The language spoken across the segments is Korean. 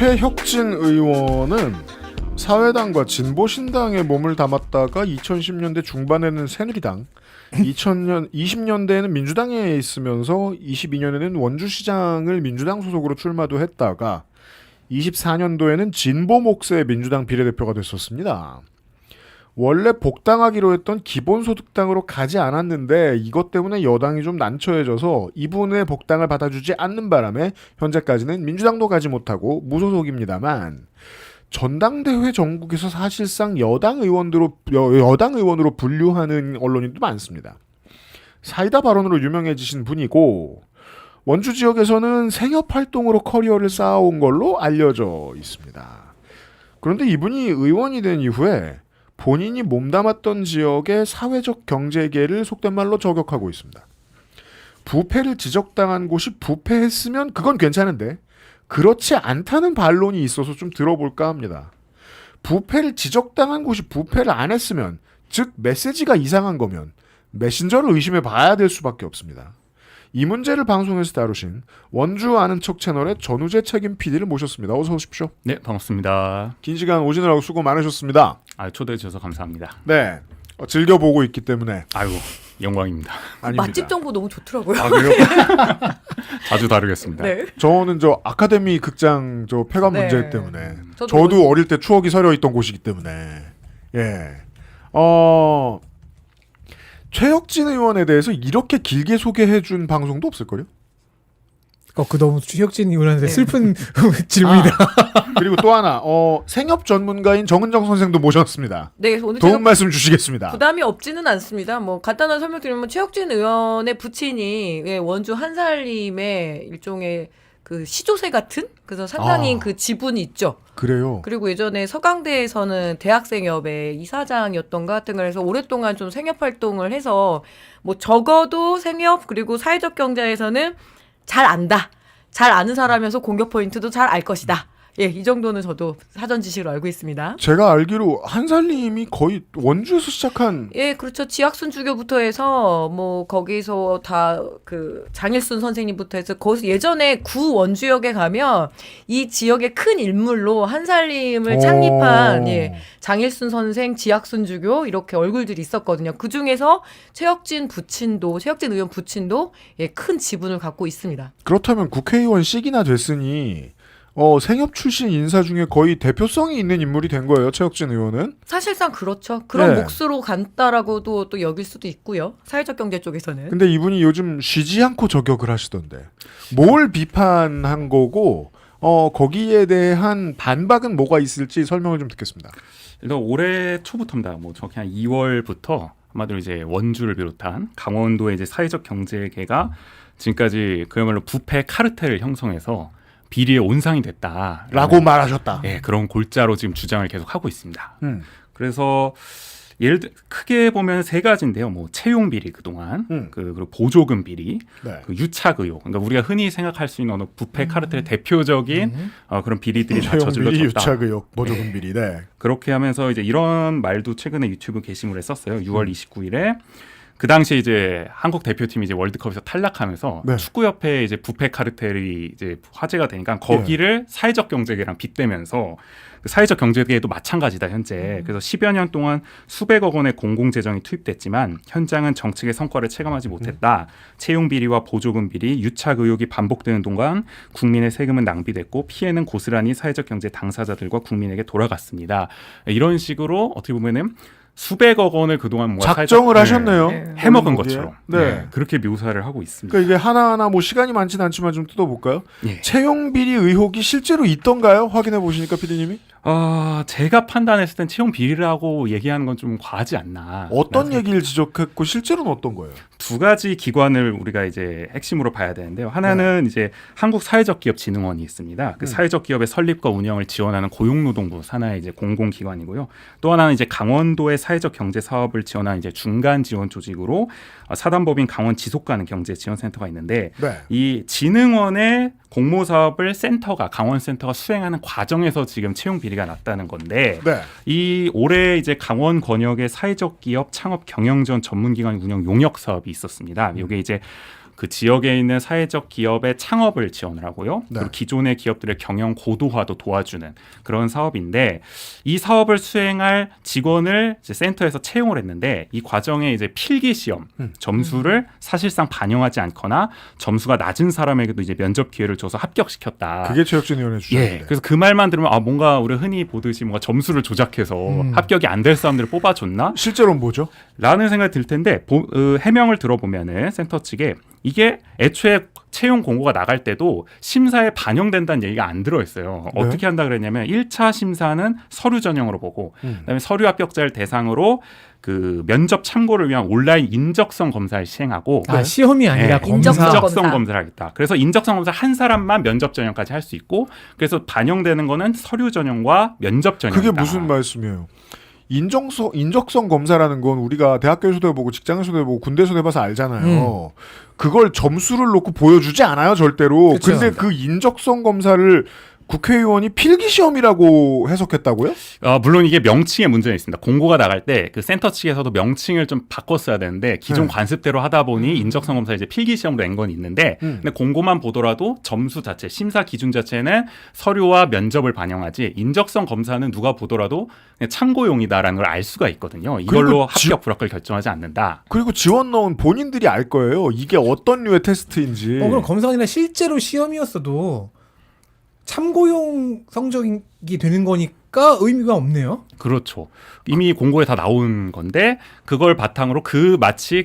최혁진 의원은 사회당과 진보신당에 몸을 담았다가 2010년대 중반에는 새누리당, 2020년대에는 민주당에 있으면서 22년에는 원주시장을 민주당 소속으로 출마도 했다가 24년도에는 진보 몫의 민주당 비례대표가 됐었습니다. 원래 복당하기로 했던 기본소득당으로 가지 않았는데 이것 때문에 여당이 좀 난처해져서 이분의 복당을 받아주지 않는 바람에 현재까지는 민주당도 가지 못하고 무소속입니다만 전당대회 전국에서 사실상 여당 의원으로 분류하는 언론인도 많습니다. 사이다 발언으로 유명해지신 분이고 원주 지역에서는 생협 활동으로 커리어를 쌓아온 걸로 알려져 있습니다. 그런데 이분이 의원이 된 이후에 본인이 몸담았던 지역의 사회적 경제계를 속된 말로 저격하고 있습니다. 부패를 지적당한 곳이 부패했으면 그건 괜찮은데 그렇지 않다는 반론이 있어서 좀 들어볼까 합니다. 부패를 지적당한 곳이 부패를 안 했으면, 즉 메시지가 이상한 거면 메신저를 의심해 봐야 될 수밖에 없습니다. 이 문제를 방송에서 다루신 원주 아는 척 채널의 전우재 책임 PD를 모셨습니다. 어서 오십시오. 네, 반갑습니다. 긴 시간 오시느라고 수고 많으셨습니다. 초대해 주셔서 감사합니다. 네, 즐겨보고 있기 때문에. 아이고, 영광입니다. 아닙니다. 맛집 정보 너무 좋더라고요. 아, 그래요? 자주 다루겠습니다. 네. 저는 저 아카데미 극장 저 폐관 네. 문제 때문에 저도 어릴 때 추억이 서려 있던 곳이기 때문에 예. 최혁진 의원에 대해서 이렇게 길게 소개해준 방송도 없을걸요? 그 너무 최혁진 의원한테 슬픈 질문이다. 그리고 또 하나 생협 전문가인 정은정 선생도 모셨습니다. 네, 오늘 도움 제가 말씀 주시겠습니다. 부담이 없지는 않습니다. 뭐 간단한 설명드리면 최혁진 의원의 부친이 원주 한살림의 일종의 그 시조새 같은 그래서 상당히 그 지분이 있죠. 그래요. 그리고 예전에 서강대에서는 대학생협의 이사장이었던가 같은 걸 해서 오랫동안 좀 생협 활동을 해서 뭐 적어도 생협 그리고 사회적 경제에서는 잘 안다. 잘 아는 사람이어서 공격 포인트도 잘 알 것이다. 예, 이 정도는 저도 사전 지식으로 알고 있습니다. 제가 알기로 한살림이 거의 원주에서 시작한 예, 그렇죠. 지학순 주교부터 해서 뭐 거기서 다 그 장일순 선생님부터 해서 거기서 예전에 구 원주역에 가면 이 지역의 큰 인물로 한살림을 창립한 장일순 선생, 지학순 주교 이렇게 얼굴들이 있었거든요. 그 중에서 최혁진 의원 부친도 큰 지분을 갖고 있습니다. 그렇다면 국회의원 시기나 됐으니 생협 출신 인사 중에 거의 대표성이 있는 인물이 된 거예요. 최혁진 의원은. 사실상 그렇죠. 그런 네. 몫으로 간다라고도 또 여길 수도 있고요. 사회적 경제 쪽에서는. 근데 이분이 요즘 쉬지 않고 저격을 하시던데 뭘 비판한 거고 거기에 대한 반박은 뭐가 있을지 설명을 좀 듣겠습니다. 일단 올해 초부터입니다. 뭐 정확히 한 2월부터 아마도 이제 원주를 비롯한 강원도의 이제 사회적 경제계가 지금까지 그야말로 부패 카르텔을 형성해서 비리의 온상이 됐다라고 말하셨다. 예, 그런 골자로 지금 주장을 계속 하고 있습니다. 그래서 예를 들어 크게 보면 세 가지인데요. 뭐 채용 비리 그동안 그리고 보조금 비리, 네. 그 유착 의혹. 그러니까 우리가 흔히 생각할 수 있는 어느 부패 카르텔의 대표적인 그런 비리들이 다 채용 비리, 저질러졌다. 유착 의혹, 보조금 비리. 네. 그렇게 하면서 이제 이런 말도 최근에 유튜브 게시물에 썼어요. 6월 29일에 그 당시에 이제 한국 대표팀이 이제 월드컵에서 탈락하면서 네. 축구협회 이제 부패 카르텔이 이제 화제가 되니까 거기를 사회적 경제계랑 빗대면서 그 사회적 경제계도 마찬가지다 현재. 그래서 10여 년 동안 수백억 원의 공공재정이 투입됐지만 현장은 정책의 성과를 체감하지 못했다. 채용 비리와 보조금 비리, 유착 의혹이 반복되는 동안 국민의 세금은 낭비됐고 피해는 고스란히 사회적 경제 당사자들과 국민에게 돌아갔습니다. 이런 식으로 어떻게 보면은 수백억 원을 그동안 작정을 하셨네요. 해먹은 거기에. 것처럼 네. 그렇게 묘사를 하고 있습니다. 그러니까 이게 하나하나 뭐 시간이 많지는 않지만 좀 뜯어볼까요? 예. 채용 비리 의혹이 실제로 있던가요? 확인해 보시니까 PD님이 제가 판단했을 땐 채용 비리라고 얘기하는 건 좀 과하지 않나. 어떤 얘기를 지적했고 실제로는 어떤 거예요? 두 가지 기관을 우리가 이제 핵심으로 봐야 되는데요. 하나는 이제 한국사회적기업진흥원이 있습니다. 그 사회적 기업의 설립과 운영을 지원하는 고용노동부 산하의 이제 공공기관이고요. 또 하나는 이제 강원도의 사회적 경제 사업을 지원하는 이제 중간 지원 조직으로 사단법인 강원 지속가능 경제지원센터가 있는데 네. 이 진흥원의 공모사업을 강원센터가 수행하는 과정에서 지금 채용 비리가 났다는 건데 네. 이 올해 이제 강원 권역의 사회적 기업 창업 경영지원 전문기관 운영 용역 사업이 있었습니다. 이게 이제 그 지역에 있는 사회적 기업의 창업을 지원을 하고요. 네. 그리고 기존의 기업들의 경영 고도화도 도와주는 그런 사업인데 이 사업을 수행할 직원을 이제 센터에서 채용을 했는데 이 과정에 이제 필기 시험 점수를 사실상 반영하지 않거나 점수가 낮은 사람에게도 이제 면접 기회를 줘서 합격시켰다. 그게 최혁진 의원의 주장인데. 예, 그래서 그 말만 들으면 뭔가 우리 흔히 보듯이 뭔가 점수를 조작해서 합격이 안 될 사람들을 뽑아줬나? 실제로는 뭐죠? 라는 생각이 들 텐데 해명을 들어보면은 센터 측에 이게 애초에 채용 공고가 나갈 때도 심사에 반영된다는 얘기가 안 들어있어요. 네. 어떻게 한다 그랬냐면 1차 심사는 서류 전형으로 보고 그다음에 서류 합격자를 대상으로 그 면접 참고를 위한 온라인 인적성 검사를 시행하고 시험이 아니라 네, 검사. 인적성 검사를 하겠다. 그래서 인적성 검사 한 사람만 면접 전형까지 할 수 있고 그래서 반영되는 거는 서류 전형과 면접 전형이다. 그게 무슨 말씀이에요? 인적성 검사라는 건 우리가 대학교에서도 해보고 직장에서도 해보고 군대에서도 해봐서 알잖아요. 그걸 점수를 놓고 보여주지 않아요, 절대로. 그쵸. 근데 그 인적성 검사를 국회의원이 필기시험이라고 해석했다고요? 물론 이게 명칭에 문제가 있습니다. 공고가 나갈 때 그 센터 측에서도 명칭을 좀 바꿨어야 되는데 기존 관습대로 하다 보니 인적성 검사 이제 필기 시험으로 낸 건 있는데 근데 공고만 보더라도 점수 자체, 심사 기준 자체는 서류와 면접을 반영하지 인적성 검사는 누가 보더라도 그냥 참고용이다라는 걸 알 수가 있거든요. 이걸로 합격 불합격을 결정하지 않는다. 그리고 지원 넣은 본인들이 알 거예요. 이게 어떤 류의 테스트인지. 그럼 검사가 아니라 실제로 시험이었어도 참고용 성적이 되는 거니까 의미가 없네요. 그렇죠. 이미 공고에 다 나온 건데 그걸 바탕으로 마치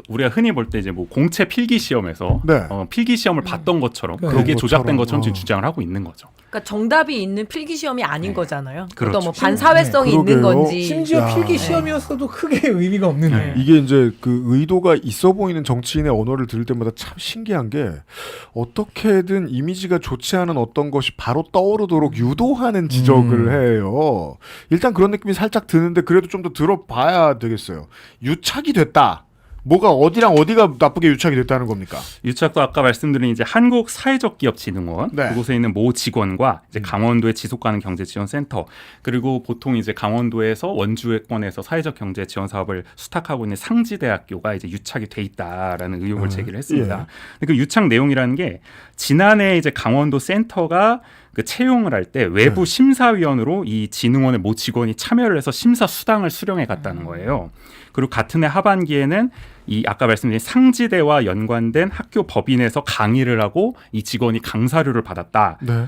우리가 흔히 볼 때 이제 뭐 공채 필기 시험에서 네. 필기 시험을 봤던 것처럼 네. 그게 조작된 것처럼 것처럼. 지금 주장을 하고 있는 거죠. 그러니까 정답이 있는 필기 시험이 아닌 거잖아요. 그렇죠. 또 뭐 반사회성이 네. 있는 그러게요. 건지. 심지어 야. 필기 시험이었어도 크게 의미가 없는 네. 이게 이제 그 의도가 있어 보이는 정치인의 언어를 들을 때마다 참 신기한 게 어떻게든 이미지가 좋지 않은 어떤 것이 바로 떠오르도록 유도하는 지적을 해요. 일단 그런 느낌이 살짝 드는데 그래도 좀 더 들어봐야 되겠어요. 유착이 됐다. 뭐가 어디랑 어디가 나쁘게 유착이 됐다는 겁니까? 유착도 아까 말씀드린 이제 한국 사회적 기업 진흥원 네. 그곳에 있는 모 직원과 이제 강원도의 지속 가능 경제 지원 센터 그리고 보통 이제 강원도에서 원주권에서 사회적 경제 지원 사업을 수탁하고 있는 상지대학교가 이제 유착이 돼 있다라는 의혹을 제기를 했습니다. 근데 그 유착 내용이라는 게 지난해 이제 강원도 센터가 그 채용을 할 때 외부 심사위원으로 이 진흥원의 모 직원이 참여를 해서 심사 수당을 수령해 갔다는 거예요. 그리고 같은 해 하반기에는 이 아까 말씀드린 상지대와 연관된 학교 법인에서 강의를 하고 이 직원이 강사료를 받았다. 네.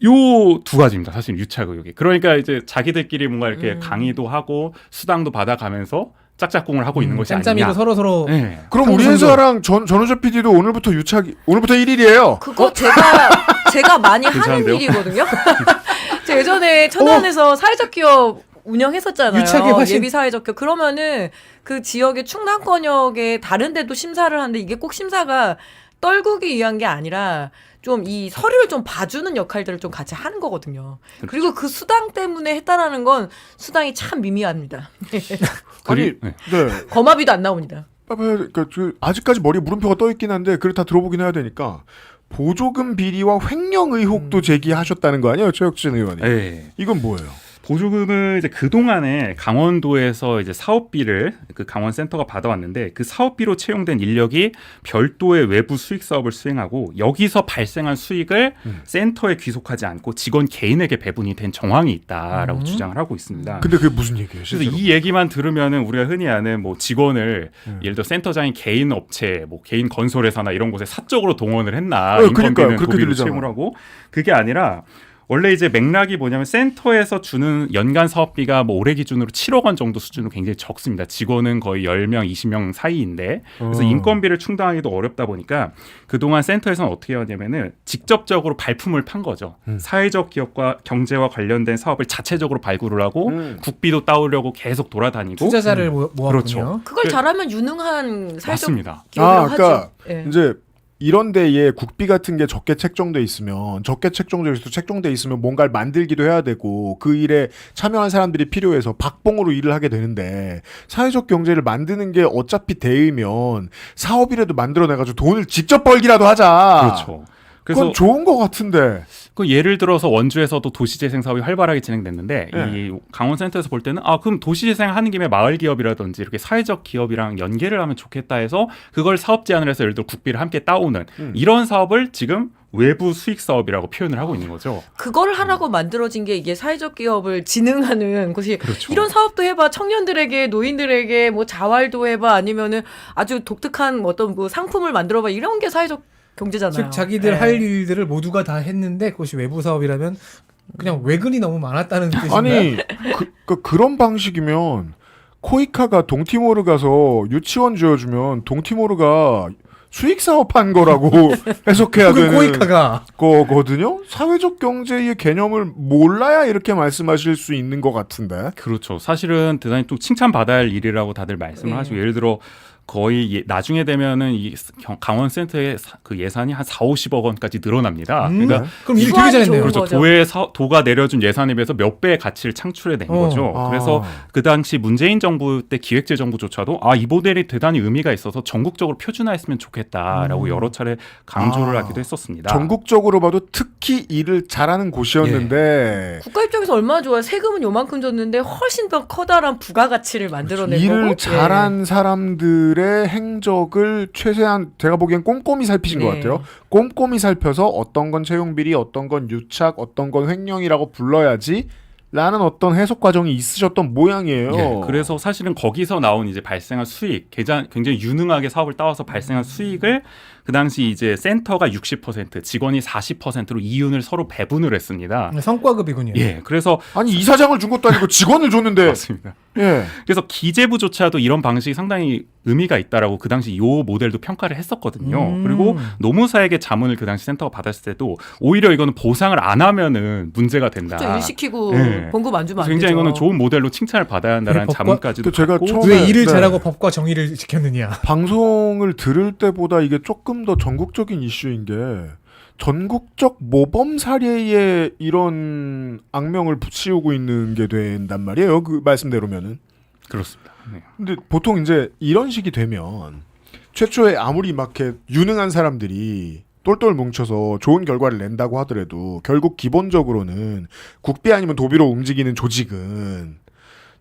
요 두 가지입니다. 사실 유착 의혹이. 그러니까 이제 자기들끼리 뭔가 이렇게 강의도 하고 수당도 받아가면서 짝짝꿍을 하고 있는 것이 짬짬이로 아니냐. 서로 네. 그럼 우리 회사랑 전우재 PD도 오늘부터 1일이에요. 그거 제가 많이 하는 괜찮은데요? 일이거든요. 제가 예전에 천안에서 사회적 기업 운영했었잖아요. 유착의 화신. 예비 사회적 기업. 그러면은 그 지역의 충남권역에 다른 데도 심사를 하는데 이게 꼭 심사가 떨구기 위한 게 아니라 좀 이 서류를 좀 봐주는 역할들을 좀 같이 하는 거거든요. 그리고 그 수당 때문에 했다라는 건 수당이 참 미미합니다. 아니, 네. 네. 거마비도 안 나옵니다. 그러니까 아직까지 머리에 물음표가 떠 있긴 한데 그걸 다 들어보긴 해야 되니까 보조금 비리와 횡령 의혹도 제기하셨다는 거 아니에요, 최혁진 의원이? 네. 이건 뭐예요? 보조금은 이제 그동안에 강원도에서 이제 사업비를 그 강원센터가 받아왔는데 그 사업비로 채용된 인력이 별도의 외부 수익 사업을 수행하고 여기서 발생한 수익을 센터에 귀속하지 않고 직원 개인에게 배분이 된 정황이 있다라고 주장을 하고 있습니다. 근데 그게 무슨 얘기예요, 그래서 실제로? 이 얘기만 들으면은 우리가 흔히 아는 뭐 직원을 예를 들어 센터장인 개인 업체, 뭐 개인 건설회사나 이런 곳에 사적으로 동원을 했나 그러니까요. 인건비는 그렇게 도비로 들리잖아요. 채용을 하고 그게 아니라 원래 이제 맥락이 뭐냐면 센터에서 주는 연간 사업비가 뭐 올해 기준으로 7억 원 정도 수준으로 굉장히 적습니다. 직원은 거의 10명, 20명 사이인데 그래서 인건비를 충당하기도 어렵다 보니까 그동안 센터에서는 어떻게 하냐면은 직접적으로 발품을 판 거죠. 사회적 기업과 경제와 관련된 사업을 자체적으로 발굴을 하고 국비도 따오려고 계속 돌아다니고 투자자를 모았군요. 그렇죠. 그걸 잘하면 유능한 사회적 맞습니다. 기업이라고 그러니까 하죠. 예. 이제 이런 데에 국비 같은 게 적게 책정돼 있으면 책정돼 있으면 뭔가를 만들기도 해야 되고 그 일에 참여한 사람들이 필요해서 박봉으로 일을 하게 되는데 사회적 경제를 만드는 게 어차피 대의면 사업이라도 만들어내가지고 돈을 직접 벌기라도 하자. 그렇죠. 그건 좋은 것 같은데. 그 예를 들어서 원주에서도 도시재생 사업이 활발하게 진행됐는데 네. 이 강원센터에서 볼 때는 그럼 도시재생 하는 김에 마을 기업이라든지 이렇게 사회적 기업이랑 연계를 하면 좋겠다 해서 그걸 사업 제안을 해서 예를 들어 국비를 함께 따오는 이런 사업을 지금 외부 수익 사업이라고 표현을 하고 있는 거죠. 그걸 하라고 만들어진 게 이게 사회적 기업을 진흥하는 것이 그렇죠. 이런 사업도 해봐 청년들에게 노인들에게 뭐 자활도 해봐 아니면은 아주 독특한 어떤 그 상품을 만들어봐 이런 게 사회적 경제잖아요. 즉 자기들 네. 할 일들을 모두가 다 했는데 그것이 외부 사업이라면 그냥 외근이 너무 많았다는 뜻인가요? 아니 그런 방식이면 코이카가 동티모르 가서 유치원 지어주면 동티모르가 수익 사업한 거라고 해석해야 그럼 되는 코이카가 거거든요. 사회적 경제의 개념을 몰라야 이렇게 말씀하실 수 있는 것 같은데. 그렇죠. 사실은 대단히 또 칭찬받아야 할 일이라고 다들 말씀을 네. 하시고 예를 들어 거의 나중에 되면은 이 강원센터의 그 예산이 한 4-50억 원까지 늘어납니다. 그러니까 그럼 일 되게 유한이 잘했네요. 좋은 그렇죠. 거죠. 도가 내려준 예산에 비해서 몇 배의 가치를 창출해낸 거죠. 그래서 그 당시 문재인 정부 때 기획재정부조차도 이 모델이 대단히 의미가 있어서 전국적으로 표준화했으면 좋겠다라고 여러 차례 강조를 하기도 했었습니다. 전국적으로 봐도 특히 일을 잘하는 곳이었는데 국가 입장에서 얼마나 좋아요. 세금은 요만큼 줬는데 훨씬 더 커다란 부가가치를 만들어낸 거고. 일을 잘한 사람들의 행적을 최대한 제가 보기엔 꼼꼼히 살피신 것 네. 같아요. 꼼꼼히 살펴서 어떤 건 채용비리, 어떤 건 유착, 어떤 건 횡령이라고 불러야지 라는 어떤 해석 과정이 있으셨던 모양이에요. 예, 그래서 사실은 거기서 나온 이제 발생한 수익, 굉장히 유능하게 사업을 따와서 발생한 수익을 그 당시 이제 센터가 60%, 직원이 40%로 이윤을 서로 배분을 했습니다. 성과급이군요. 예, 그래서 아니 이사장을 준 것도 아니고 직원을 줬는데 맞습니다. 예. 그래서 기재부조차도 이런 방식이 상당히 의미가 있다라고 그 당시 이 모델도 평가를 했었거든요. 그리고 노무사에게 자문을 그 당시 센터가 받았을 때도 오히려 이거는 보상을 안 하면은 문제가 된다. 그렇죠. 일 시키고 네. 봉급 안 주면 안 되죠. 굉장히 이거는 좋은 모델로 칭찬을 받아야 한다는 법과- 자문까지도 그 제가 받고 처음에 왜 일을 네. 잘하고 법과 정의를 지켰느냐. 방송을 들을 때보다 이게 조금 더 전국적인 이슈인 게 전국적 모범 사례에 이런 악명을 붙이우고 있는 게 된단 말이에요. 그 말씀대로면은. 그렇습니다. 네. 근데 보통 이제 이런 식이 되면 최초에 아무리 막 이렇게 유능한 사람들이 똘똘 뭉쳐서 좋은 결과를 낸다고 하더라도 결국 기본적으로는 국비 아니면 도비로 움직이는 조직은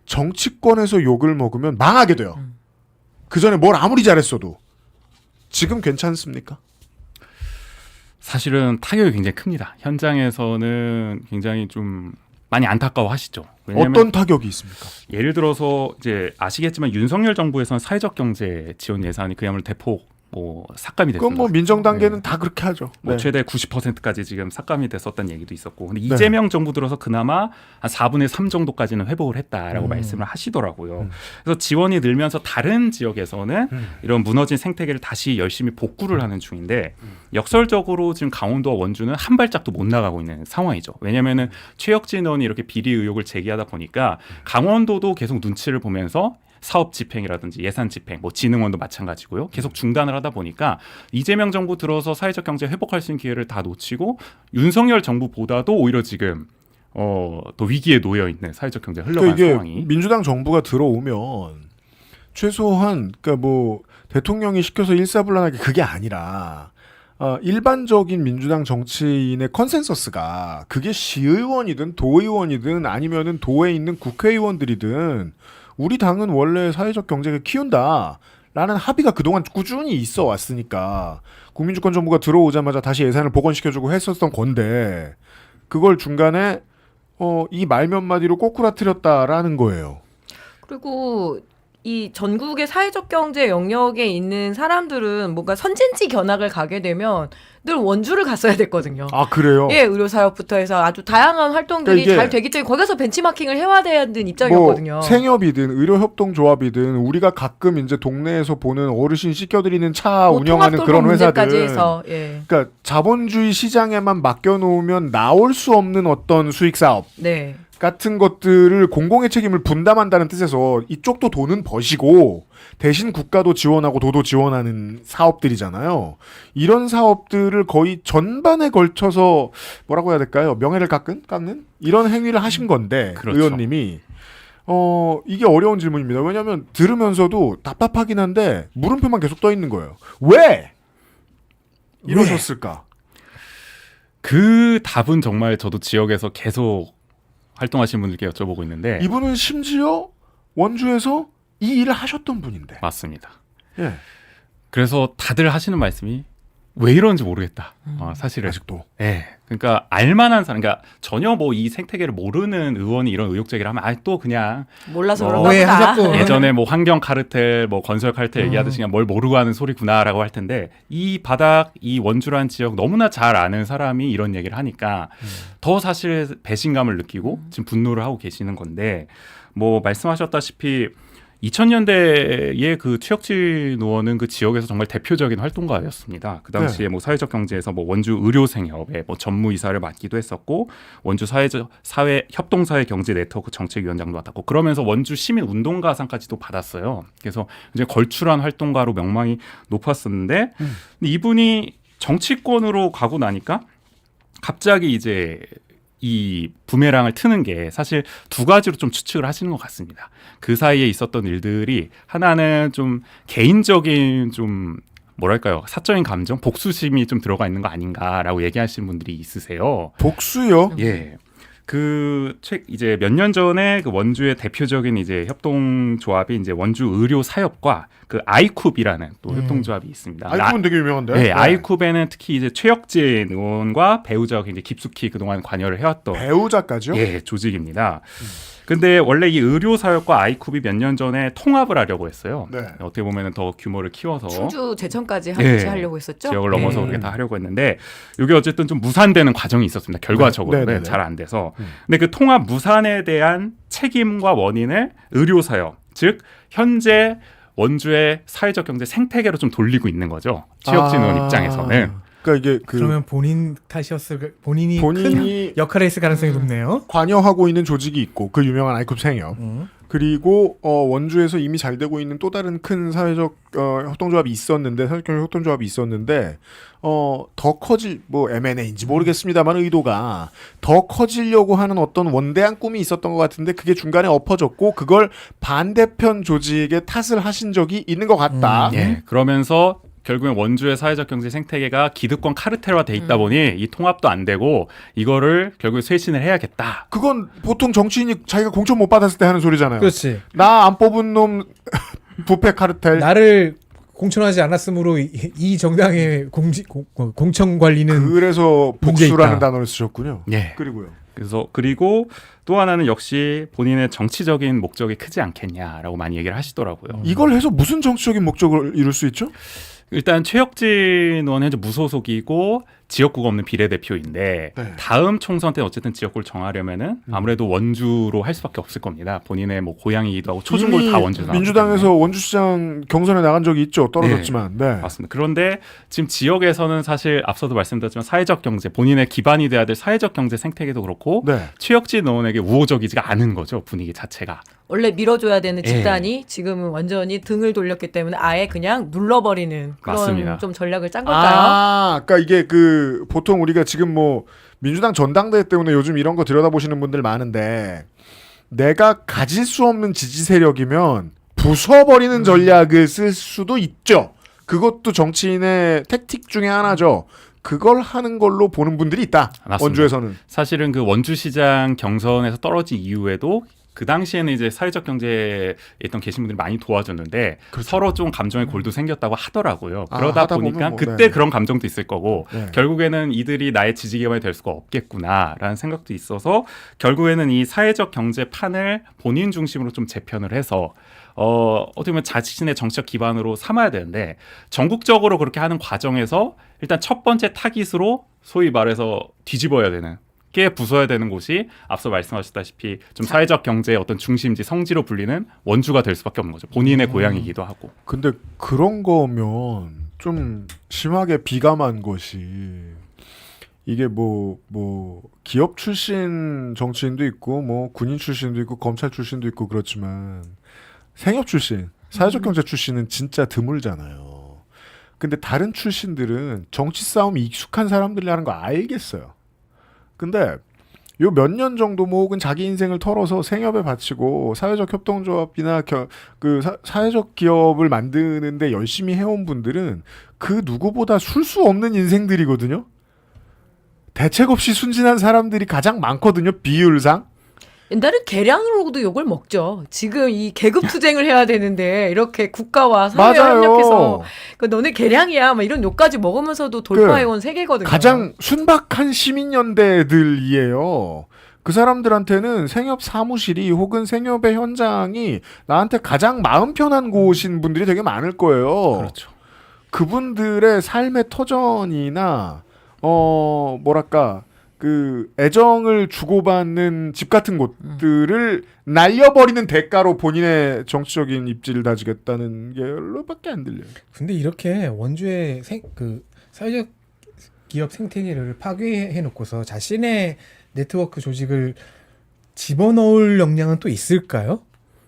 정치권에서 욕을 먹으면 망하게 돼요. 그 전에 뭘 아무리 잘했어도. 지금 괜찮습니까? 사실은 타격이 굉장히 큽니다. 현장에서는 굉장히 좀 많이 안타까워하시죠. 왜냐하면 어떤 타격이 있습니까? 예를 들어서 이제 아시겠지만 윤석열 정부에서는 사회적 경제 지원 예산이 그야말로 대폭 삭감이 됐습니다. 그건 뭐 민정 단계는 다 그렇게 하죠. 네. 최대 90%까지 지금 삭감이 됐었다는 얘기도 있었고, 근데 이재명 정부 들어서 그나마 한 4분의 3 정도까지는 회복을 했다라고 말씀을 하시더라고요. 그래서 지원이 늘면서 다른 지역에서는 이런 무너진 생태계를 다시 열심히 복구를 하는 중인데 역설적으로 지금 강원도와 원주는 한 발짝도 못 나가고 있는 상황이죠. 왜냐하면은 최혁진 의원이 이렇게 비리 의혹을 제기하다 보니까 강원도도 계속 눈치를 보면서 사업 집행이라든지 예산 집행, 진흥원도 마찬가지고요. 계속 중단을 하다 보니까 이재명 정부 들어서 사회적 경제 회복할 수 있는 기회를 다 놓치고 윤석열 정부보다도 오히려 지금 더 위기에 놓여 있는 사회적 경제 흘러가는 그러니까 이게 상황이. 민주당 정부가 들어오면 최소한 그러니까 뭐 대통령이 시켜서 일사불란하게 그게 아니라 일반적인 민주당 정치인의 컨센서스가 그게 시의원이든 도의원이든 아니면은 도에 있는 국회의원들이든 우리 당은 원래 사회적 경제를 키운다라는 합의가 그동안 꾸준히 있어 왔으니까 국민주권 정부가 들어오자마자 다시 예산을 복원시켜주고 했었던 건데 그걸 중간에 이 말 몇 마디로 꼬꾸라뜨렸다라는 거예요. 그리고 이 전국의 사회적 경제 영역에 있는 사람들은 뭔가 선진지 견학을 가게 되면 늘 원주를 갔어야 됐거든요. 아 그래요? 예, 의료사업부터 해서 아주 다양한 활동들이 그러니까 이게 잘 되기 때문에 거기 가서 벤치마킹을 해야 되는 입장이었거든요. 뭐 생협이든 의료협동조합이든 우리가 가끔 이제 동네에서 보는 어르신 씻겨드리는 차 뭐 운영하는 그런 문제까지 회사들. 해서, 예. 그러니까 자본주의 시장에만 맡겨놓으면 나올 수 없는 어떤 수익 사업 네. 같은 것들을 공공의 책임을 분담한다는 뜻에서 이쪽도 돈은 버시고 대신 국가도 지원하고 도도 지원하는 사업들이잖아요. 이런 사업들을 거의 전반에 걸쳐서 뭐라고 해야 될까요? 명예를 깎는 이런 행위를 하신 건데 그렇죠. 의원님이 이게 어려운 질문입니다. 왜냐하면 들으면서도 답답하긴 한데 물음표만 계속 떠 있는 거예요. 왜 이러셨을까? 그 답은 정말 저도 지역에서 계속 활동하시는 분들께 여쭤보고 있는데 이분은 심지어 원주에서 이 일을 하셨던 분인데. 맞습니다. 예. 그래서 다들 하시는 말씀이 왜 이런지 모르겠다. 사실은. 아직도. 예. 그러니까 알만한 사람, 그러니까 전혀 뭐 이 생태계를 모르는 의원이 이런 의혹 제기를 하면 또 그냥 몰라서 뭐 그런가 왜 보다. 하셨고. 예전에 뭐 환경 카르텔, 뭐 건설 카르텔 얘기하듯이 그냥 뭘 모르고 하는 소리구나라고 할 텐데 이 바닥, 이 원주란 지역 너무나 잘 아는 사람이 이런 얘기를 하니까 더 사실 배신감을 느끼고 지금 분노를 하고 계시는 건데 뭐 말씀하셨다시피 2000년대에 그 최혁진 의원은 그 지역에서 정말 대표적인 활동가였습니다. 그 당시에 뭐 사회적 경제에서 뭐 원주 의료생협의 뭐 전무이사를 맡기도 했었고 원주 사회 협동사회 경제 네트워크 정책위원장도 맡았고 그러면서 원주 시민 운동가상까지도 받았어요. 그래서 이제 걸출한 활동가로 명망이 높았었는데 근데 이분이 정치권으로 가고 나니까 갑자기 이제 이 부메랑을 트는 게 사실 두 가지로 좀 추측을 하시는 것 같습니다. 그 사이에 있었던 일들이 하나는 좀 개인적인 좀 뭐랄까요 사적인 감정, 복수심이 좀 들어가 있는 거 아닌가라고 얘기하시는 분들이 있으세요. 복수요? 예. 그 이제 몇 년 전에 그 원주의 대표적인 이제 협동조합이 이제 원주 의료 사협과 그 아이쿱이라는 또 협동조합이 있습니다. 아이쿠는 되게 유명한데. 네, 아이쿱에는 특히 이제 최혁진 의원과 배우자가 이제 깊숙이 그동안 관여를 해왔던 배우자까지요? 예, 조직입니다. 근데 원래 이 의료사역과 아이쿱이 몇 년 전에 통합을 하려고 했어요. 네. 어떻게 보면 더 규모를 키워서 충주 제천까지 예. 같이 하려고 했었죠. 지역을 넘어서 그렇게 다 하려고 했는데 이게 어쨌든 좀 무산되는 과정이 있었습니다. 결과적으로 네, 네, 네. 잘 안 돼서. 근데 그 통합 무산에 대한 책임과 원인을 의료사역, 즉 현재 원주의 사회적 경제 생태계로 좀 돌리고 있는 거죠. 최혁진 의원 입장에서는. 그러니까 이게 그러면 본인 탓이었을 본인이 본인이 큰 역할을 했을 가능성이 높네요. 관여하고 있는 조직이 있고 그 유명한 아이쿱 생협 그리고 원주에서 이미 잘 되고 있는 또 다른 큰 사회적 협동조합이 있었는데 사회적 경제 협동조합이 있었는데 더 커질 뭐 M&A인지 모르겠습니다만 의도가 더 커지려고 하는 어떤 원대한 꿈이 있었던 것 같은데 그게 중간에 엎어졌고 그걸 반대편 조직에 탓을 하신 적이 있는 것 같다. 예, 그러면서 결국엔 원주의 사회적 경제 생태계가 기득권 카르텔화 돼 있다 보니 이 통합도 안 되고 이거를 결국에 쇄신을 해야겠다. 그건 보통 정치인이 자기가 공천 못 받았을 때 하는 소리잖아요. 그렇지. 나 안 뽑은 놈 부패 카르텔. 나를 공천하지 않았으므로 이 정당의 공천 관리는 그래서 문제 복수라는 있다. 단어를 쓰셨군요. 예. 그리고요. 그리고 또 하나는 역시 본인의 정치적인 목적이 크지 않겠냐라고 많이 얘기를 하시더라고요. 이걸 해서 무슨 정치적인 목적을 이룰 수 있죠? 일단 최혁진 의원은 현재 무소속이고 지역구가 없는 비례대표인데 네. 다음 총선 때 어쨌든 지역구를 정하려면은 아무래도 원주로 할 수밖에 없을 겁니다. 본인의 뭐 고향이기도 하고 초중고를 이미 다 원주에서 민주당에서 원주시장 경선에 나간 적이 있죠. 떨어졌지만. 네. 맞습니다. 그런데 지금 지역에서는 사실 앞서도 말씀드렸지만 사회적 경제, 본인의 기반이 돼야 될 사회적 경제 생태계도 그렇고 네. 최혁진 의원에게 우호적이지가 않은 거죠. 분위기 자체가. 원래 밀어줘야 되는 예. 집단이 지금은 완전히 등을 돌렸기 때문에 아예 그냥 눌러버리는 그런 맞습니다. 좀 전략을 짠 걸까요? 그러니까 이게 그 보통 우리가 지금 뭐 민주당 전당대회 때문에 요즘 이런 거 들여다보시는 분들 많은데 내가 가질 수 없는 지지 세력이면 부숴버리는 전략을 쓸 수도 있죠. 그것도 정치인의 택틱 중에 하나죠. 그걸 하는 걸로 보는 분들이 있다. 맞습니다. 원주에서는. 사실은 그 원주시장 경선에서 떨어진 이후에도 그 당시에는 이제 사회적 경제에 있던 계신 분들이 많이 도와줬는데 그렇죠. 서로 좀 감정의 골도 생겼다고 하더라고요. 아, 그러다 하다 보니까 보면 뭐, 그때 네. 그런 감정도 있을 거고 네. 결국에는 이들이 나의 지지 기반이 될 수가 없겠구나라는 생각도 있어서 결국에는 이 사회적 경제 판을 본인 중심으로 좀 재편을 해서 어떻게 보면 자신의 정치적 기반으로 삼아야 되는데 전국적으로 그렇게 하는 과정에서 일단 첫 번째 타깃으로 소위 말해서 뒤집어야 되는 게 부숴야 되는 곳이 앞서 말씀하셨다시피 좀 사회적 경제의 어떤 중심지 성지로 불리는 원주가 될 수밖에 없는 거죠. 본인의 고향이기도 하고. 근데 그런 거면 좀 심하게 비감한 것이 이게 뭐 기업 출신 정치인도 있고 뭐 군인 출신도 있고 검찰 출신도 있고 그렇지만 생협 출신, 사회적 경제 출신은 진짜 드물잖아요. 근데 다른 출신들은 정치 싸움이 익숙한 사람들이라는 거 알겠어요. 근데 요 몇 년 정도 뭐 혹은 자기 인생을 털어서 생협에 바치고 사회적 협동조합이나 사회적 기업을 만드는데 열심히 해온 분들은 그 누구보다 술 수 없는 인생들이거든요. 대책 없이 순진한 사람들이 가장 많거든요. 비율상. 옛날에 계량으로도 욕을 먹죠. 지금 이 계급 투쟁을 해야 되는데 이렇게 국가와 사회에 협력해서 그 너네 계량이야 막 이런 욕까지 먹으면서도 돌파해온 세계거든요. 가장 순박한 시민연대들이에요. 그 사람들한테는 생협 사무실이 혹은 생협의 현장이 나한테 가장 마음 편한 곳인 분들이 되게 많을 거예요. 그렇죠. 그분들의 삶의 터전이나 뭐랄까 그 애정을 주고받는 집 같은 곳들을 날려버리는 대가로 본인의 정치적인 입지를 다지겠다는 게로밖에 안 들려요. 근데 이렇게 원주의 그 사회적 기업 생태계를 파괴해 놓고서 자신의 네트워크 조직을 집어넣을 역량은 또 있을까요?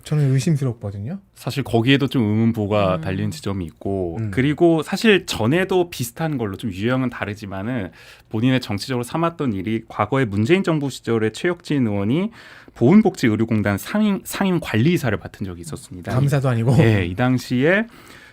저는 의심스럽거든요. 사실 거기에도 좀 의문부가 달린 지점이 있고 그리고 사실 전에도 비슷한 걸로 좀 유형은 다르지만은 본인의 정치적으로 삼았던 일이 과거에 문재인 정부 시절에 최혁진 의원이 보훈복지의료공단 상임 관리이사를 맡은 적이 있었습니다. 감사도 아니고. 네, 이 당시에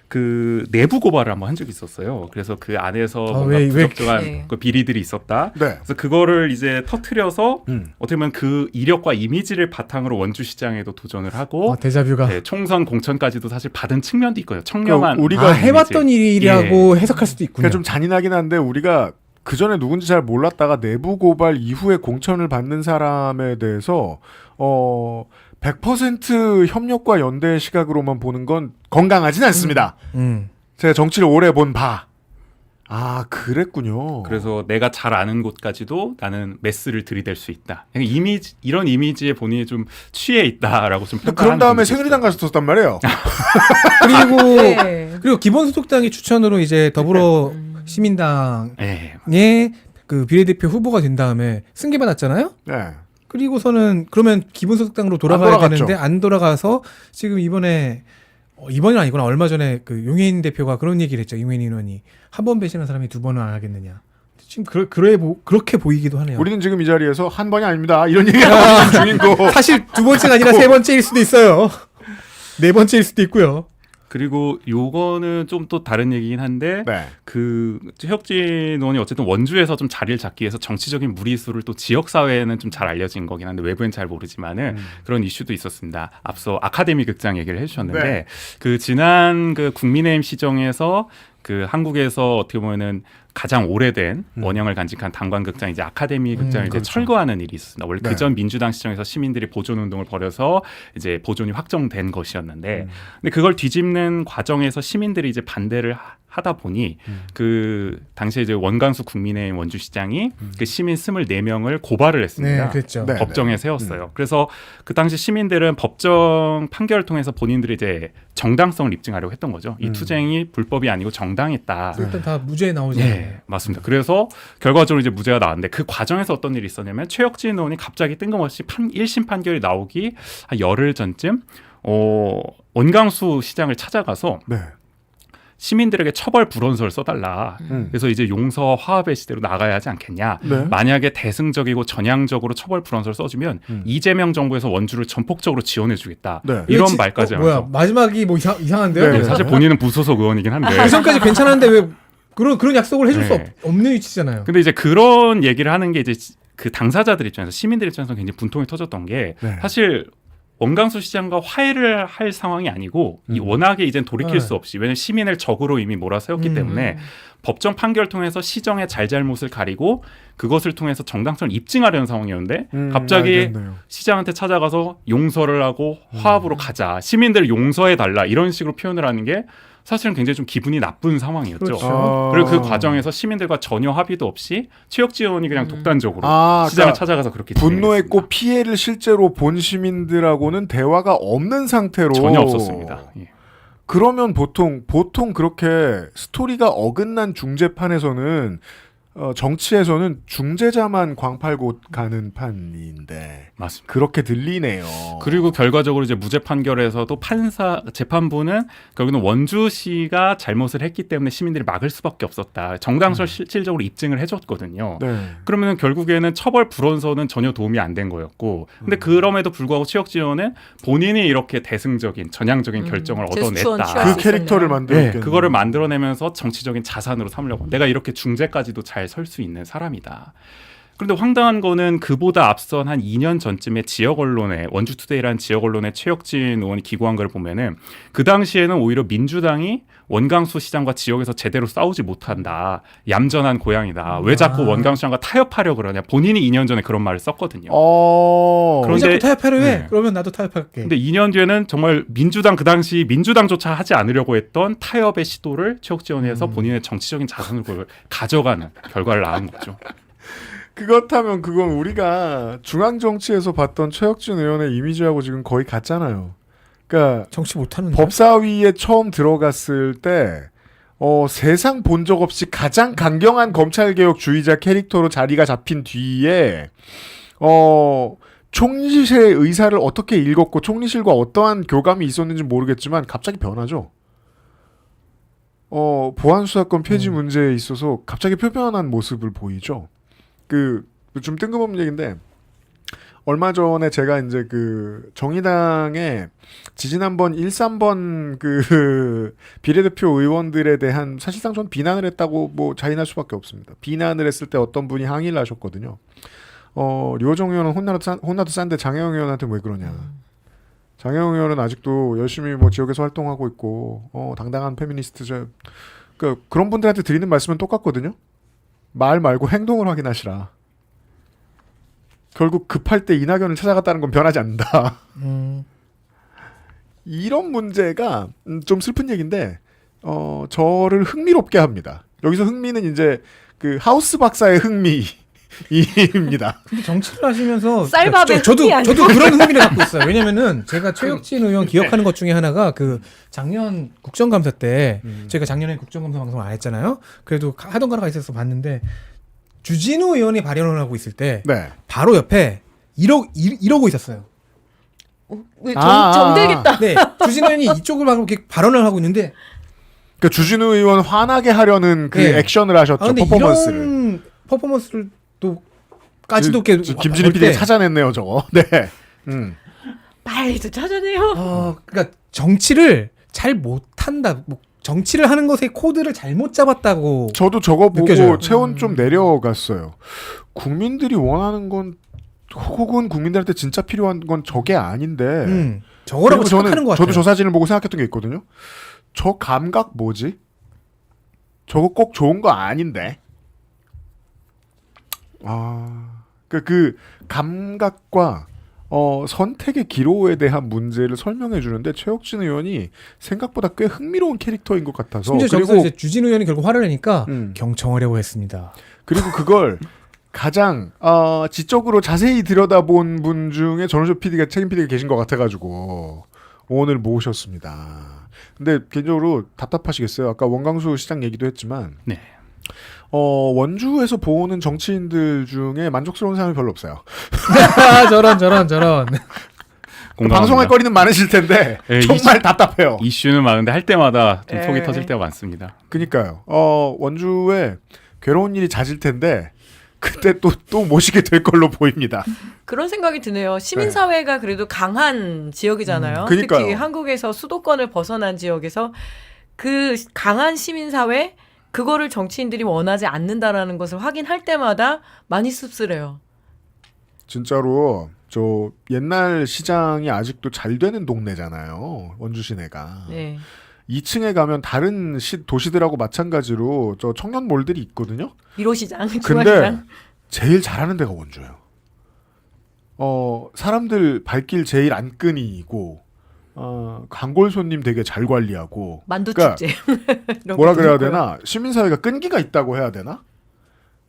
그 내부 고발을 한번 한 적이 있었어요. 그래서 그 안에서 뭔가 부적절한 네. 그 비리들이 있었다. 네. 그래서 그거를 이제 터트려서 어떻게 보면 그 이력과 이미지를 바탕으로 원주시장에도 도전을 하고 데자뷰가. 네, 총선 공천까지도 사실 받은 측면도 있거든요. 청렴한 우리가 해봤던 일이라고 해석할 수도 있군요. 그러니까 좀 잔인하긴 한데 우리가 그 전에 누군지 잘 몰랐다가 내부 고발 이후에 공천을 받는 사람에 대해서 100% 협력과 연대의 시각으로만 보는 건 건강하진 않습니다. 제가 정치를 오래 본 바. 아, 그랬군요. 그래서 내가 잘 아는 곳까지도 나는 메스를 들이댈 수 있다. 이미지 이런 이미지에 본인이 좀 취해 있다라고 좀 평가하는. 그런 다음에 분들이 새누리당 가서 떴단 말이에요. 그리고 네. 그리고 기본소득당의 추천으로 이제 더불어 시민당의 네. 그 비례대표 후보가 된 다음에 승계받았잖아요. 네. 그리고서는 그러면 기본소득당으로 돌아가야 돌아갔죠. 되는데 안 돌아가서 지금 이번은 아니구나. 얼마 전에 그 용혜인 대표가 그런 얘기를 했죠. 용혜인 의원이 한 번 배신한 사람이 두 번은 안 하겠느냐. 지금 그렇게 보이기도 하네요. 우리는 지금 이 자리에서 한 번이 아닙니다. 이런 얘기하고 있는 중이고. 사실 두 번째가 아니라 세 번째일 수도 있어요. 네 번째일 수도 있고요. 그리고 요거는 좀 또 다른 얘기긴 한데 네. 그 최혁진 의원이 어쨌든 원주에서 좀 자리를 잡기 위해서 정치적인 무리수를 또 지역 사회에는 좀 잘 알려진 거긴 한데 외부엔 잘 모르지만은 그런 이슈도 있었습니다. 앞서 아카데미 극장 얘기를 해주셨는데 네. 그 지난 그 국민의힘 시정에서 그 한국에서 어떻게 보면은 가장 오래된 원형을 간직한 단관극장 이제 아카데미 극장을 이제 그렇죠. 철거하는 일이 있었습니다. 원래 네. 그전 민주당 시정에서 시민들이 보존 운동을 벌여서 이제 보존이 확정된 것이었는데, 근데 그걸 뒤집는 과정에서 시민들이 이제 반대를 하다 보니 그 당시에 이제 원광수 국민의힘 원주시장이 그 시민 24명을 고발을 했습니다. 네, 그랬죠. 네. 법정에 세웠어요. 그래서 그 당시 시민들은 법정 판결을 통해서 본인들이 이제 정당성을 입증하려고 했던 거죠. 이 투쟁이 불법이 아니고 정당했다. 일단 다 무죄 나오잖아요. 네, 맞습니다. 그래서 결과적으로 이제 무죄가 나왔는데 그 과정에서 어떤 일이 있었냐면 최혁진 의원이 갑자기 뜬금없이 1심 판결이 나오기 한 열흘 전쯤 원광수 시장을 찾아가서 네. 시민들에게 처벌 불원서를 써달라. 그래서 이제 용서와 화합의 시대로 나가야 하지 않겠냐. 네. 만약에 대승적이고 전향적으로 처벌 불원서를 써주면 이재명 정부에서 원주를 전폭적으로 지원해주겠다. 네. 이런 말까지 하면서. 뭐야 마지막이 뭐 이상한데요? 네, 네, 사실 본인은 무소속 의원이긴 한데. 그 전까지 괜찮은데 왜 그런 약속을 해줄 네. 수 없는 위치잖아요. 근데 이제 그런 얘기를 하는 게 이제 그 당사자들 입장에서 시민들 입장에서 굉장히 분통이 터졌던 게 네. 사실 원광수 시장과 화해를 할 상황이 아니고 이 워낙에 이젠 돌이킬 수 없이 왜냐하면 시민을 적으로 이미 몰아세웠기 때문에 법정 판결을 통해서 시정의 잘잘못을 가리고 그것을 통해서 정당성을 입증하려는 상황이었는데 갑자기 알겠네요. 시장한테 찾아가서 용서를 하고 화합으로 가자. 시민들 용서해달라. 이런 식으로 표현을 하는 게 사실은 굉장히 좀 기분이 나쁜 상황이었죠. 그렇죠. 그리고 그 과정에서 시민들과 전혀 합의도 없이 최혁진 의원이 그냥 독단적으로 시장을 그러니까 찾아가서 그렇게 분노했고 진행했습니다. 피해를 실제로 본 시민들하고는 대화가 없는 상태로 전혀 없었습니다. 예. 그러면 보통 그렇게 스토리가 어긋난 중재판에서는 정치에서는 중재자만 광팔고 가는 판인데 맞습니다. 그렇게 들리네요. 그리고 결과적으로 이제 무죄 판결에서도 재판부는 결국은 원주시가 잘못을 했기 때문에 시민들이 막을 수밖에 없었다. 정당성을 실질적으로 입증을 해줬거든요. 네. 그러면 결국에는 처벌 불원서는 전혀 도움이 안 된 거였고, 근데 그럼에도 불구하고 최혁진 의원은 본인이 이렇게 대승적인 전향적인 결정을 제스처는 얻어냈다. 취할 그 수 캐릭터를 있었네요. 만들었겠네요. 그거를 만들어내면서 정치적인 자산으로 삼으려고 내가 이렇게 중재까지도 잘 잘 설 수 있는 사람이다. 그런데 황당한 거는 그보다 앞선 한 2년 전쯤에 지역 언론에 원주투데이라는 지역 언론에 최혁진 의원이 기고한 걸 보면은 그 당시에는 오히려 민주당이 원광수 시장과 지역에서 제대로 싸우지 못한다. 얌전한 고향이다. 왜 자꾸 원광수 시장과 타협하려고 그러냐. 본인이 2년 전에 그런 말을 썼거든요. 그런데 자꾸 타협하려 해. 네. 그러면 나도 타협할게. 근데 2년 뒤에는 정말 민주당 그 당시 민주당조차 하지 않으려고 했던 타협의 시도를 최혁진 의원이 해서 본인의 정치적인 자산을 가져가는 결과를 낳은 거죠. 그렇다면 그건 우리가 중앙 정치에서 봤던 최혁진 의원의 이미지하고 지금 거의 같잖아요. 그러니까 정치 못하는 법사위에 처음 들어갔을 때 세상 본 적 없이 가장 강경한 검찰개혁주의자 캐릭터로 자리가 잡힌 뒤에 총리실의 의사를 어떻게 읽었고 총리실과 어떠한 교감이 있었는지 모르겠지만 갑자기 변하죠. 보안수사권 폐지 문제에 있어서 갑자기 표변한 모습을 보이죠. 좀 뜬금없는 얘기인데 얼마 전에 제가 이제 정의당의 지지난번 13번 비례대표 의원들에 대한 사실상 전 비난을 했다고 자인할 수밖에 없습니다. 비난을 했을 때 어떤 분이 항의를 하셨거든요. 류호정 의원은 혼나도 싼데 장혜영 의원한테 왜 그러냐. 장혜영 의원은 아직도 열심히 지역에서 활동하고 있고 당당한 페미니스트죠. 그런 분들한테 드리는 말씀은 똑같거든요. 말 말고 행동을 확인하시라. 결국 급할 때 이낙연을 찾아갔다는 건 변하지 않는다. 이런 문제가 좀 슬픈 얘기인데 저를 흥미롭게 합니다. 여기서 흥미는 이제 하우스 박사의 흥미입니다. 근데 정치를 하시면서 쌀밥의 저도 흥미 아니고? 그런 흥미를 갖고 있어요. 왜냐면은 제가 최혁진 의원 기억하는 것 중에 하나가 작년 국정감사 때 제가 작년에 국정감사 방송을 안 했잖아요. 그래도 하던 가라가 있어서 봤는데 주진우 의원이 발언을 하고 있을 때 네. 바로 옆에 이러고 있었어요. 왜 정들겠다. 네, 주진우 의원이 이쪽을 막 이렇게 발언을 하고 있는데 주진우 의원 화나게 하려는 네. 액션을 하셨죠. 근데 퍼포먼스를. 이런 퍼포먼스를 또까지도 이렇게 김진희 PD가 찾아냈네요, 저거. 네. 빨리도 찾아내요. 그러니까 정치를 잘 못한다. 정치를 하는 것의 코드를 잘못 잡았다고. 저도 저거 보고 느껴져요. 체온 좀 내려갔어요. 국민들이 원하는 건 혹은 국민들한테 진짜 필요한 건 저게 아닌데. 저거라고 그리고 생각하는 것 같아요. 저도 저 사진을 보고 생각했던 게 있거든요. 저 감각 뭐지? 저거 꼭 좋은 거 아닌데. 그 감각과 선택의 기로에 대한 문제를 설명해 주는데 최혁진 의원이 생각보다 꽤 흥미로운 캐릭터인 것 같아서. 심지어 저기서 이제 주진우 의원이 결국 화를 내니까 경청하려고 했습니다. 그리고 그걸 가장 지적으로 자세히 들여다본 분 중에 전호조 PD가 책임 PD가 계신 것 같아가지고 오늘 모셨습니다. 근데 개인적으로 답답하시겠어요. 아까 원광수 시장 얘기도 했지만 네. 원주에서 보는 정치인들 중에 만족스러운 사람이 별로 없어요. 저런. 방송할 거리는 많으실 텐데 네, 정말 답답해요. 이슈는 많은데 할 때마다 좀 속이 네. 터질 때가 많습니다. 그러니까요. 원주에 괴로운 일이 잦을 텐데 그때 또 모시게 될 걸로 보입니다. 그런 생각이 드네요. 시민사회가 그래도 강한 지역이잖아요. 그러니까요. 특히 한국에서 수도권을 벗어난 지역에서 그 강한 시민사회 그거를 정치인들이 원하지 않는다라는 것을 확인할 때마다 많이 씁쓸해요. 진짜로 저 옛날 시장이 아직도 잘 되는 동네잖아요. 원주 시내가. 네. 2층에 가면 다른 도시들하고 마찬가지로 저 청년몰들이 있거든요. 1호시장, 근데 중앙시장. 제일 잘하는 데가 원주예요. 사람들 발길 제일 안 끈이고 단골 손님 되게 잘 관리하고. 만두축제. 뭐라 그래야 되나? 시민사회가 끈기가 있다고 해야 되나?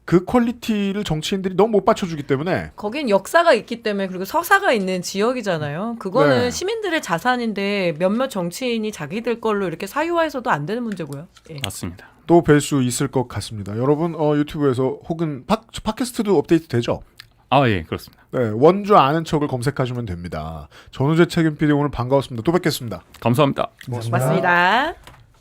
그 퀄리티를 정치인들이 너무 못 받쳐주기 때문에. 거긴 역사가 있기 때문에 그리고 서사가 있는 지역이잖아요. 그거는 네. 시민들의 자산인데 몇몇 정치인이 자기들 걸로 이렇게 사유화해서도 안 되는 문제고요. 예. 맞습니다. 또 뵐 수 있을 것 같습니다. 여러분 유튜브에서 혹은 팟캐스트도 업데이트 되죠? 예, 그렇습니다. 네, 원주 아는 척을 검색하시면 됩니다. 전우재 책임 PD 오늘 반가웠습니다. 또 뵙겠습니다. 감사합니다. 고맙습니다.